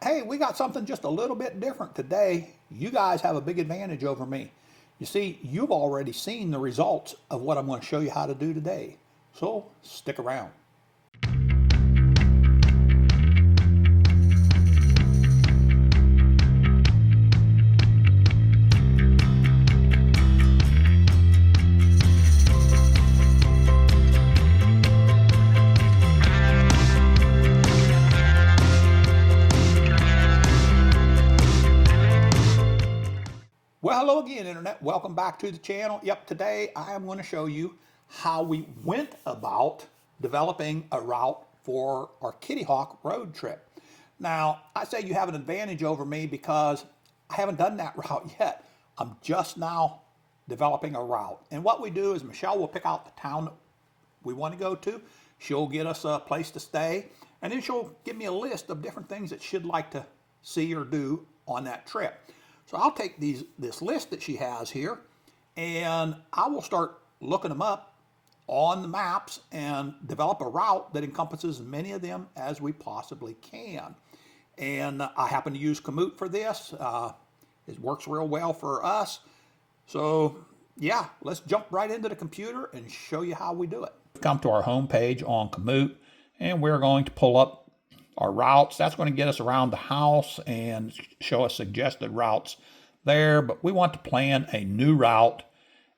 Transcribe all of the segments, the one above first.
hey, we got something just a little bit different today. You guys have a big advantage over me. You see, you've already seen the results of what I'm going to show you how to do today. So stick around. Well, hello again, Internet. Welcome back to the channel. Yep, today I am going to show you how we went about developing a route for our Kitty Hawk road trip. Now, I say you have an advantage over me because I haven't done that route yet. I'm just now developing a route. And what we do is Michelle will pick out the town that we want to go to. She'll get us a place to stay. And then she'll give me a list of different things that she'd like to see or do on that trip. So I'll take this list that she has here, and I will start looking them up on the maps and develop a route that encompasses as many of them as we possibly can. And I happen to use Komoot for this. It works real well for us. So yeah, let's jump right into the computer and show you how we do it. Come to our home page on Komoot, and we're going to pull up our routes. That's going to get us around the house and show us suggested routes there, but we want to plan a new route,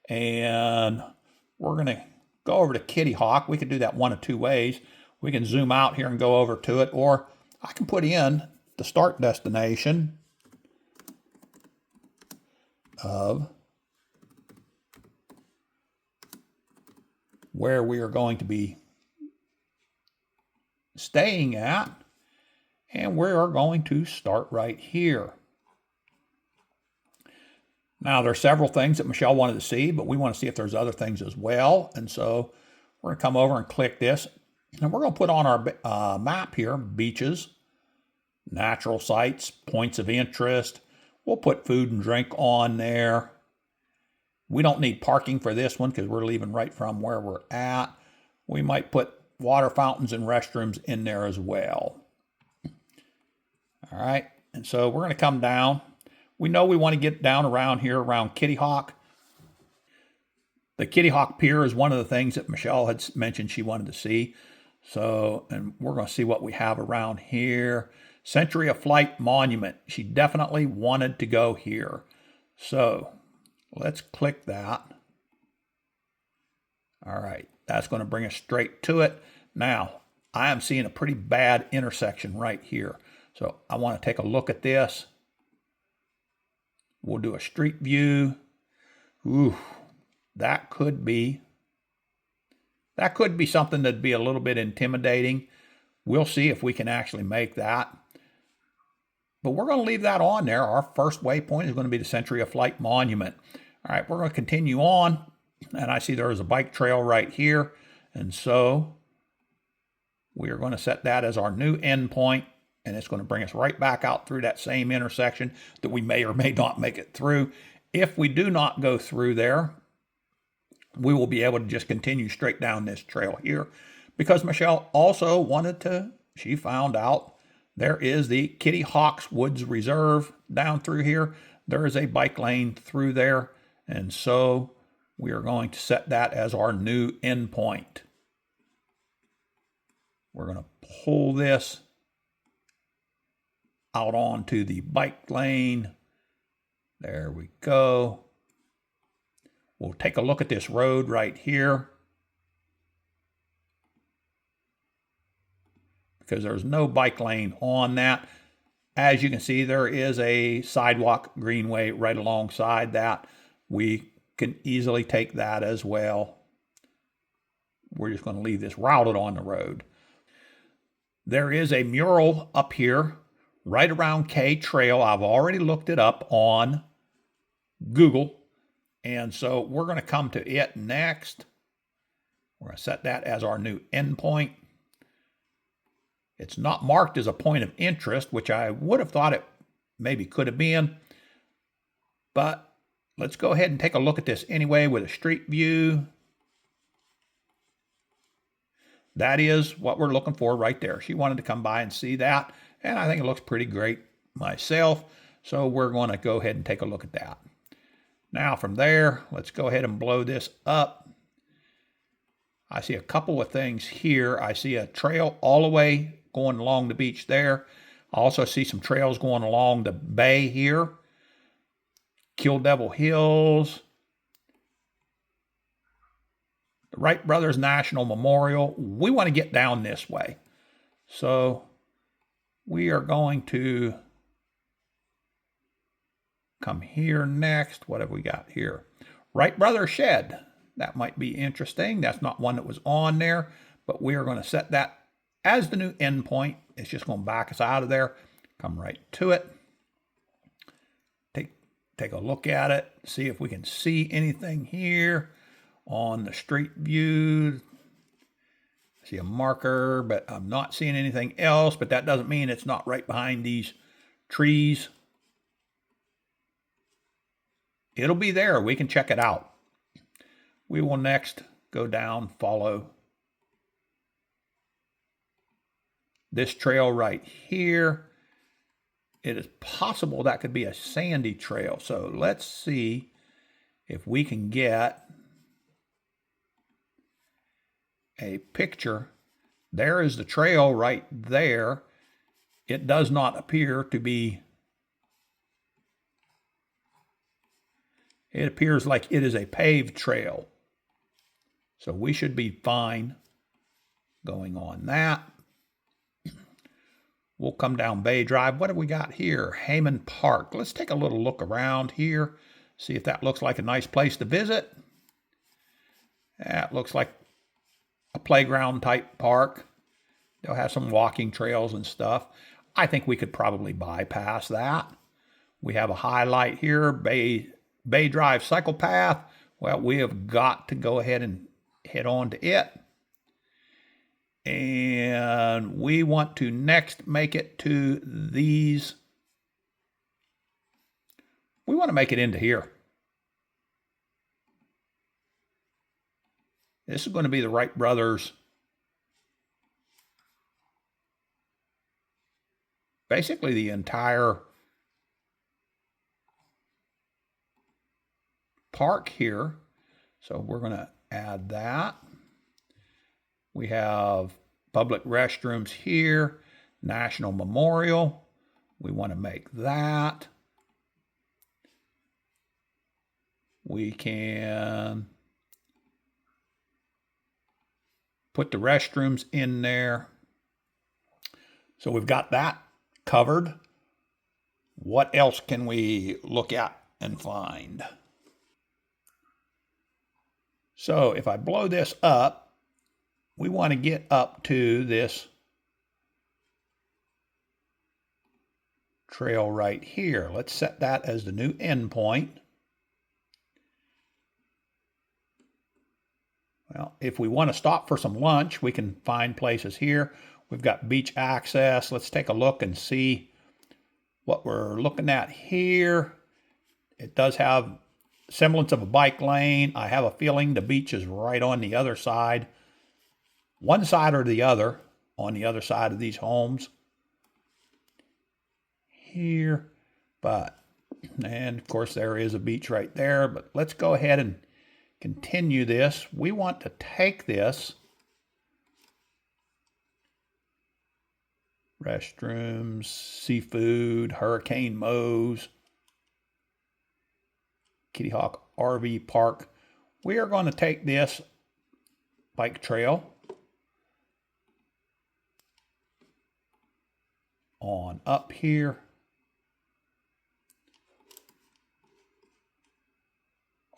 and we're going to go over to Kitty Hawk. We can do that one of two ways. We can zoom out here and go over to it, or I can put in the start destination of where we are going to be staying at. And we are going to start right here. Now, there are several things that Michelle wanted to see, but we want to see if there's other things as well. And so we're going to come over and click this. And we're going to put on our map here, beaches, natural sites, points of interest. We'll put food and drink on there. We don't need parking for this one because we're leaving right from where we're at. We might put water fountains and restrooms in there as well. All right, and so we're going to come down. We know we want to get down around here, around Kitty Hawk. The Kitty Hawk Pier is one of the things that Michelle had mentioned she wanted to see. So, and we're going to see what we have around here. Century of Flight Monument. She definitely wanted to go here. So, let's click that. All right, that's going to bring us straight to it. Now, I am seeing a pretty bad intersection right here. So I want to take a look at this. We'll do a street view. Ooh, that could be something that'd be a little bit intimidating. We'll see if we can actually make that. But we're going to leave that on there. Our first waypoint is going to be the Century of Flight Monument. All right, we're going to continue on. And I see there is a bike trail right here. And so we are going to set that as our new endpoint. And it's going to bring us right back out through that same intersection that we may or may not make it through. If we do not go through there, we will be able to just continue straight down this trail here. Because Michelle also wanted to, she found out there is the Kitty Hawks Woods Reserve down through here. There is a bike lane through there. And so we are going to set that as our new endpoint. We're going to pull this out onto the bike lane. There we go. We'll take a look at this road right here, because there's no bike lane on that. As you can see, there is a sidewalk greenway right alongside that. We can easily take that as well. We're just going to leave this routed on the road. There is a mural up here right around K Trail. I've already looked it up on Google. And so we're going to come to it next. We're going to set that as our new endpoint. It's not marked as a point of interest, which I would have thought it maybe could have been. But let's go ahead and take a look at this anyway with a street view. That is what we're looking for right there. She wanted to come by and see that. And I think it looks pretty great myself. So we're going to go ahead and take a look at that. Now from there, let's go ahead and blow this up. I see a couple of things here. I see a trail all the way going along the beach there. I also see some trails going along the bay here. Kill Devil Hills. The Wright Brothers National Memorial. We want to get down this way. So we are going to come here next. What have we got here? Wright Brothers Shed. That might be interesting. That's not one that was on there, but we are going to set that as the new endpoint. It's just going to back us out of there. Come right to it. Take a look at it. See if we can see anything here on the street view. I see a marker, but I'm not seeing anything else, but that doesn't mean it's not right behind these trees. It'll be there. We can check it out. We will next go down, follow this trail right here. It is possible that could be a sandy trail. So let's see if we can get a picture. There is the trail right there. It does not appear to be. It appears like it is a paved trail. So we should be fine going on that. We'll come down Bay Drive. What have we got here? Hayman Park. Let's take a little look around here. See if that looks like a nice place to visit. That looks like a playground type park. They'll have some walking trails and stuff. I think we could probably bypass that. We have a highlight here, Bay Drive cycle path. Well, we have got to go ahead and head on to it. And we want to next make it to these. We want to make it into here. This is going to be the Wright Brothers. Basically the entire park here. So we're going to add that. We have public restrooms here, National Memorial. We want to make that. We can put the restrooms in there. So we've got that covered. What else can we look at and find? So if I blow this up, we want to get up to this trail right here. Let's set that as the new endpoint. Well, if we want to stop for some lunch, we can find places here. We've got beach access. Let's take a look and see what we're looking at here. It does have semblance of a bike lane. I have a feeling the beach is right on the other side. One side or the other on the other side of these homes here. And of course there is a beach right there, but let's go ahead and continue this. We want to take this restrooms, seafood, Hurricane Moe's, Kitty Hawk RV Park. We are going to take this bike trail on up here.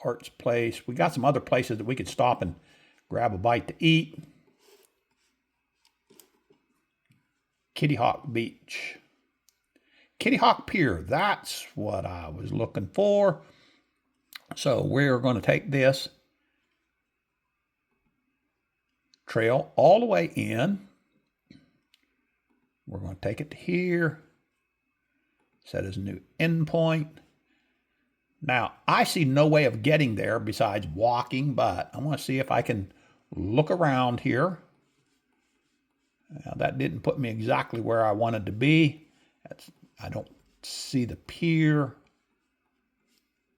Arts Place. We got some other places that we could stop and grab a bite to eat. Kitty Hawk Beach. Kitty Hawk Pier. That's what I was looking for. So we're going to take this trail all the way in. We're going to take it to here. Set as a new endpoint. Now, I see no way of getting there besides walking, but I want to see if I can look around here. Now, that didn't put me exactly where I wanted to be. I don't see the pier.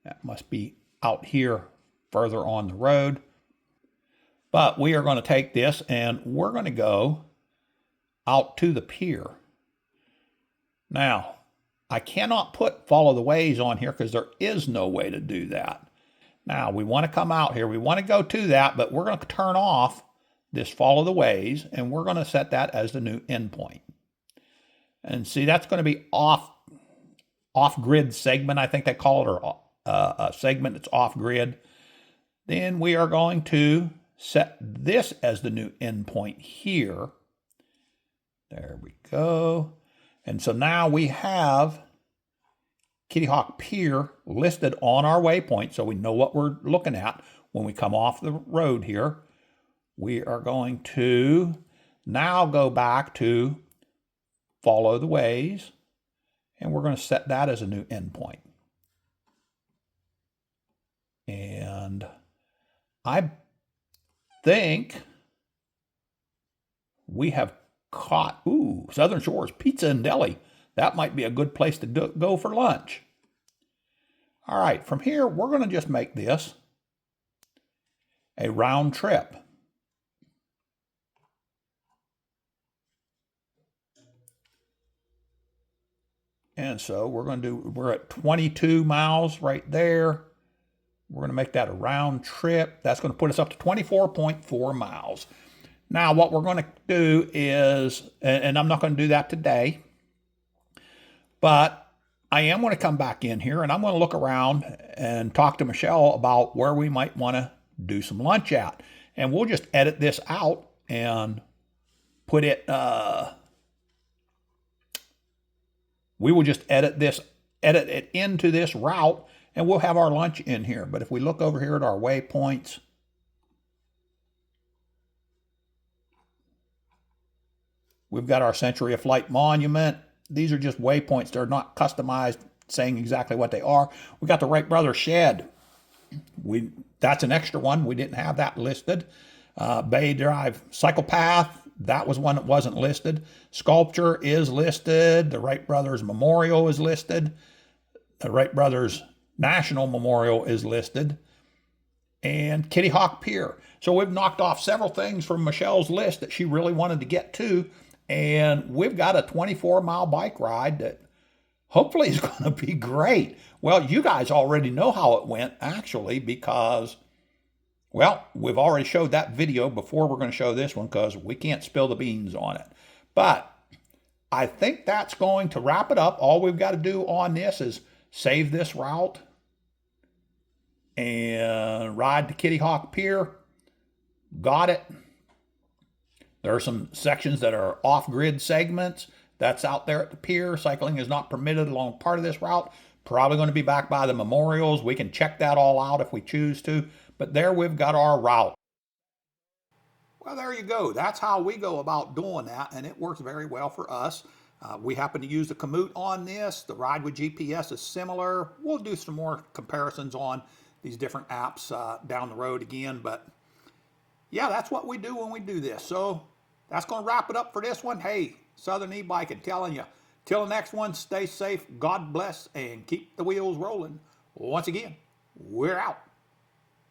That must be out here further on the road. But we are going to take this and we're going to go out to the pier. Now, I cannot put follow the ways on here because there is no way to do that. Now, we want to come out here. We want to go to that, but we're going to turn off this follow the ways, and we're going to set that as the new endpoint. And see, that's going to be off-grid segment, I think they call it, or a segment that's off-grid. Then we are going to set this as the new endpoint here. There we go. And so now we have Kitty Hawk Pier listed on our waypoint, so we know what we're looking at when we come off the road here. We are going to now go back to follow the ways, and we're going to set that as a new endpoint. And I think we have caught, Southern Shores Pizza and Deli. That might be a good place to go for lunch. All right, from here, we're going to just make this a round trip. And so we're at 22 miles right there. We're going to make that a round trip. That's going to put us up to 24.4 miles. Now, what we're going to do is, and I'm not going to do that today, but I am going to come back in here and I'm going to look around and talk to Michelle about where we might want to do some lunch at. And we'll just edit this out and put it, we will just edit it into this route, and we'll have our lunch in here. But if we look over here at our waypoints, we've got our Century of Flight Monument. These are just waypoints. They're not customized, saying exactly what they are. We got the Wright Brothers Shed. That's an extra one. We didn't have that listed. Bay Drive Cycle Path. That was one that wasn't listed. Sculpture is listed. The Wright Brothers Memorial is listed. The Wright Brothers National Memorial is listed. And Kitty Hawk Pier. So we've knocked off several things from Michelle's list that she really wanted to get to. And we've got a 24-mile bike ride that hopefully is going to be great. Well, you guys already know how it went, actually, because, well, we've already showed that video before we're going to show this one because we can't spill the beans on it. But I think that's going to wrap it up. All we've got to do on this is save this route and ride to Kitty Hawk Pier. Got it. There are some sections that are off-grid segments. That's out there at the pier. Cycling is not permitted along part of this route. Probably going to be back by the memorials. We can check that all out if we choose to. But there we've got our route. Well, there you go. That's how we go about doing that, and it works very well for us. We happen to use the Komoot on this. The Ride with GPS is similar. We'll do some more comparisons on these different apps down the road again, but yeah, that's what we do when we do this. So that's going to wrap it up for this one. Hey, Southern E-Bike, and telling you, till the next one, stay safe, God bless, and keep the wheels rolling. Once again, we're out.